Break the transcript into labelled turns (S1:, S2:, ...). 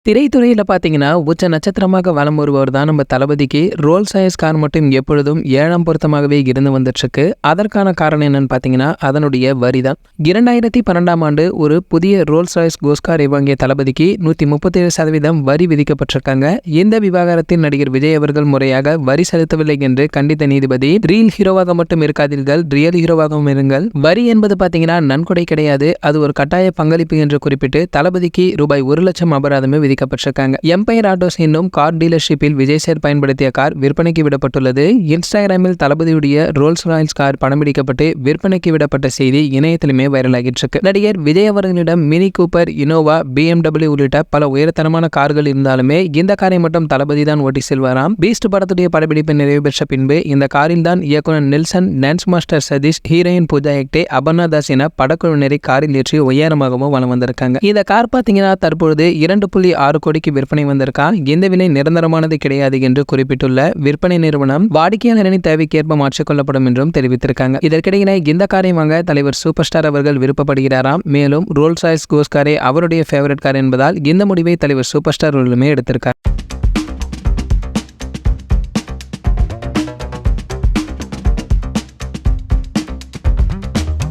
S1: திரைத்துறையில பார்த்தீங்கன்னா, உச்ச நட்சத்திரமாக வலம் வருபவர் தான் நம்ம தளபதிக்கு. ரோல்ஸ் ராய்ஸ் கார் மட்டும் எப்பொழுதும் 7ஆம் பொருத்தமாகவே இருந்து வந்துட்டுருக்கு. அதற்கான காரணம் என்னன்னு பார்த்தீங்கன்னா, அதனுடைய வரி தான். 2012ஆம் ஆண்டு ஒரு புதிய ரோல்ஸ் ராய்ஸ் கோஸ்ட் காரை வாங்கிய தளபதிக்கு 137% வரி விதிக்கப்பட்டிருக்காங்க. இந்த விவகாரத்தில் நடிகர் விஜய் அவர்கள் முறையாக வரி செலுத்தவில்லை என்று கண்டித்த நீதிபதி, ரீல் ஹீரோவாக மட்டும் இருக்காதீர்கள், ரியல் ஹீரோவாகவும் இருங்கள். வரி என்பது பார்த்தீங்கன்னா நன்கொடை கிடையாது, அது ஒரு கட்டாய பங்களிப்பு என்று குறிப்பிட்டு தளபதிக்கு ரூபாய் 1 லட்சம் அபராதமே விதிக்கப்பட்டிருக்காங்க. எம்பயர் ஆட்டோஸ் என்னும் கார் டீலர்ஷிப்பில் விஜய் சேர் பயன்படுத்திய கார் விற்பனைக்கு விடப்பட்டுள்ளது. இன்ஸ்டாகிராமில் தளபதியுடைய ரோல்ஸ் ராய்ஸ் கார் படம் பிடிக்கப்பட்டு விற்பனைக்கு விடப்பட்ட செய்தி இணையத்திலுமே வைரலாகிட்டு இருக்கு. நடிகர் விஜய் அவர்களிடம் மினி கூப்பர், இனோவா, BMW உள்ளிட்ட பல உயர்தரமான கார்கள் இருந்தாலுமே இந்த காரை மட்டும் தளபதி தான் ஓட்டி செல்வாராம். பீஸ்ட் படத்துடைய படப்பிடிப்பு நிறைவு பெற்ற பின்பு இந்த காரில் தான் இயக்குனர் Nelson, dance master Satish, heroine Pooja Hegde, Aparna Das என படக்குழுவினரை காரில் ஏற்றி உயரமாகவும் வலம் வந்திருக்காங்க. இந்த கார் பார்த்தீங்கன்னா தற்பொழுது 2.6 கோடிக்கு விற்பனை வந்திருக்கா. இந்த விலை நிரந்தரமானது கிடையாது என்று குறிப்பிட்டுள்ள விற்பனை நிறுவனம், வாடிக்கையாளரின் தேவைக்கேற்ப மாற்றிக்கொள்ளப்படும் என்றும் தெரிவித்திருக்காங்க. இதற்கிடையில இந்த காரை வாங்க தலைவர் சூப்பர் ஸ்டார் அவர்கள் விருப்பப்படுகிறாராம். மேலும் ரோல்ஸ் ராய்ஸ் கோஸ்ட் காரே அவருடைய ஃபேவரட் கார் என்பதால் இந்த முடிவை தலைவர் சூப்பர் ஸ்டார் அவர்களுமே எடுத்திருக்கார்.